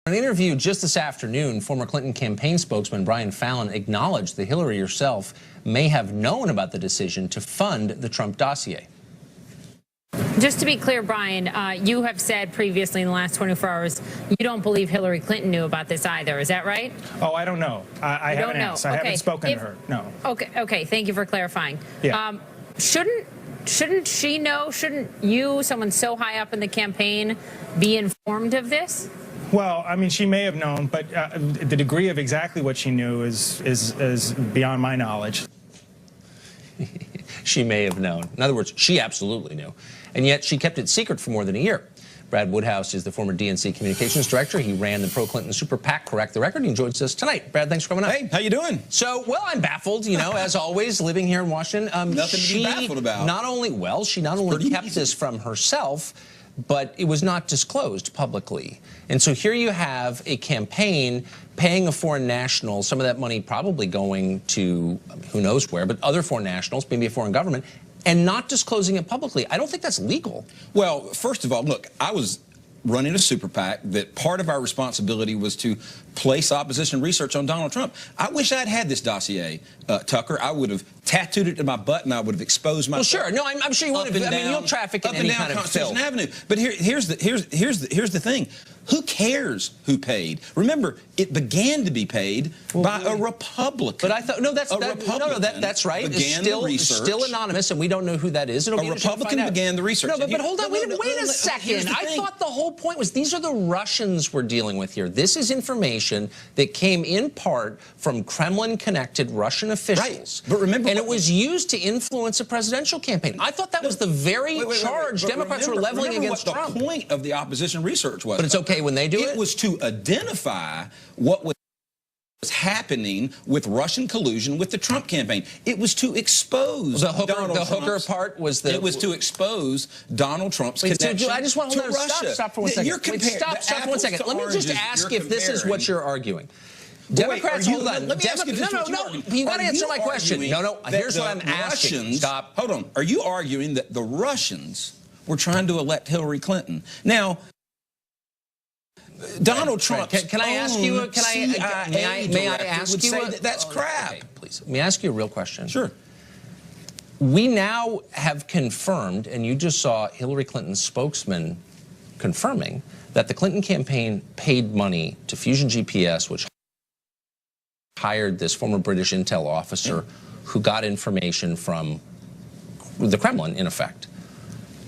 In an interview just this afternoon, former Clinton campaign spokesman Brian Fallon acknowledged that Hillary herself may have known about the decision to fund the Trump dossier. Just to be clear, Brian, you have said previously in the last 24 hours you don't believe Hillary Clinton knew about this either. Is that right? Oh, I don't know. I haven't asked. I haven't spoken to her. No. Okay. Thank you for clarifying. Yeah. Shouldn't she know? Shouldn't you, someone so high up in the campaign, be informed of this? Well, I mean, she may have known, but the degree of exactly what she knew is beyond my knowledge. She may have known. In other words, she absolutely knew. And yet she kept it secret for more than a year. Brad Woodhouse is the former DNC communications director. He ran the pro-Clinton super PAC, Correct the Record. He joins us tonight. Brad, thanks for coming on. Hey, how you doing? So, well, I'm baffled, you know, as always, living here in Washington. Nothing to be baffled about. She not only kept this from herself, but it was not disclosed publicly. And so here you have a campaign paying a foreign national, some of that money probably going to who knows where, but other foreign nationals, maybe a foreign government, and not disclosing it publicly. I don't think that's legal. Well, first of all, look, I was running a super PAC that part of our responsibility was to place opposition research on Donald Trump. I wish I'd had this dossier, Tucker. I would have tattooed it to my butt and I would have exposed myself. Well, sure. No, I'm sure you would have. I mean, you'll traffic in any kind of film. Avenue. But here's the thing. Who cares who paid? Remember, it began to be paid by a Republican. But I thought that's right. It's still anonymous, and we don't know who that is. A Republican began the research. No, but hold on. Wait a second. I thought the whole point was these are the Russians we're dealing with here. This is information that came in part from Kremlin-connected Russian officials. Right. But remember, and it was used to influence a presidential campaign. I thought that was the very charge Democrats were leveling against Trump. The point of the opposition research was. But it's okay when they do it? It was to identify what was happening with Russian collusion with the Trump campaign. It was to expose the hooker part was the. It was to expose Donald Trump's connection I just want to Russia. Stop for 1 second. Stop for 1 second. Let me just ask if this is what you're arguing. Democrats, hold on. Let me ask you this. No. You got to answer my question. No. Here's what I'm asking. Stop. Hold on. Are you arguing that the Russians were trying to elect Hillary Clinton? Now, Donald Trump. Can I ask you? May I ask you? That's crap. Okay, please. Let me ask you a real question. Sure. We now have confirmed, and you just saw Hillary Clinton's spokesman confirming that the Clinton campaign paid money to Fusion GPS, which hired this former British intel officer who got information from the Kremlin, in effect.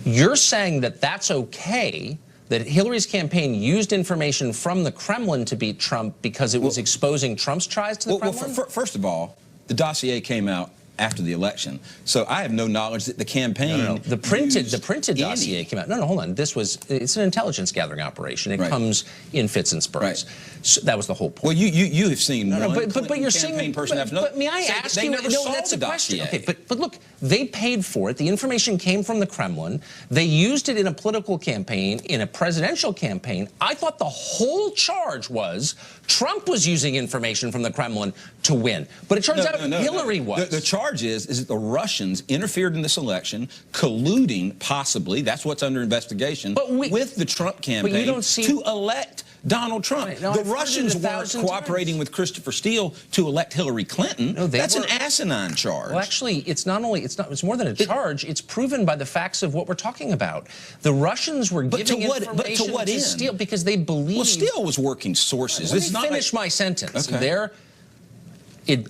You're saying that that's okay, that Hillary's campaign used information from the Kremlin to beat Trump because it was exposing Trump's ties to the Kremlin? Well, first of all, the dossier came out after the election, so I have no knowledge that the campaign. No. The printed dossier came out. No, hold on. It's an intelligence gathering operation. It comes in fits and spurts. Right. So that was the whole point. Well, you have seen but you're campaign saying, person after another. But may I ask they you? never No, saw that's the a question. dossier. Okay, but look, they paid for it. The information came from the Kremlin. They used it in a political campaign, in a presidential campaign. I thought the whole charge was Trump was using information from the Kremlin to win. But it turns out Hillary was. The charge is that the Russians interfered in this election, colluding, possibly, that's what's under investigation, with the Trump campaign to elect Donald Trump. Right. No, the Russians weren't cooperating with Christopher Steele to elect Hillary Clinton. No, that's an asinine charge. Well, actually, it's more than a charge. It's proven by the facts of what we're talking about. The Russians were giving information to Steele because they believed. Well, Steele was working sources. Let me finish my sentence. Okay.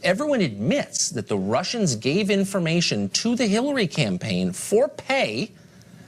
Everyone admits that the Russians gave information to the Hillary campaign for pay.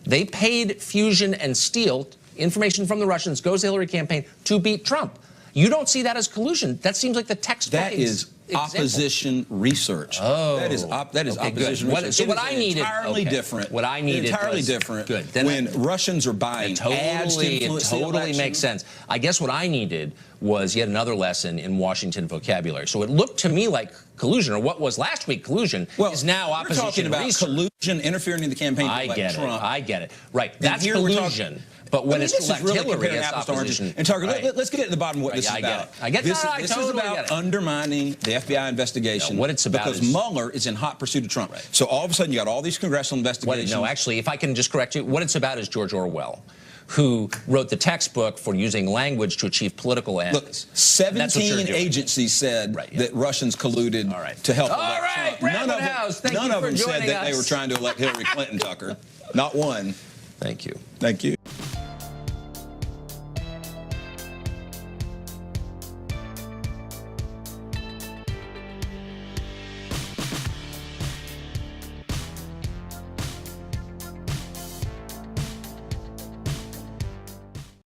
They paid Fusion and Steele. Information from the Russians goes to the Hillary campaign to beat Trump. You don't see that as collusion. That seems like the textbook That is opposition research. Oh, that is opposition research. So what I needed entirely different. What I needed entirely different. Good. When Russians are buying ads to influence the election. Totally makes sense. I guess what I needed was yet another lesson in Washington vocabulary. So it looked to me like collusion, or what was last week collusion, is now opposition talking about research. Collusion, interfering in the campaign to elect Trump. I get it. Right. That's collusion. But when it's to elect Hillary as opposition. And Tucker, let's get to the bottom of what this is about. I get this. This is about undermining the FBI investigation. What it's about because Mueller is in hot pursuit of Trump. So all of a sudden you got all these congressional investigations. No, actually, if I can just correct you, what it's about is George Orwell, who wrote the textbook for using language to achieve political ends. Look, 17 agencies said that Russians colluded to help elect Trump. None of them said that they were trying to elect Hillary Clinton, Tucker. Not one. Thank you. Thank you.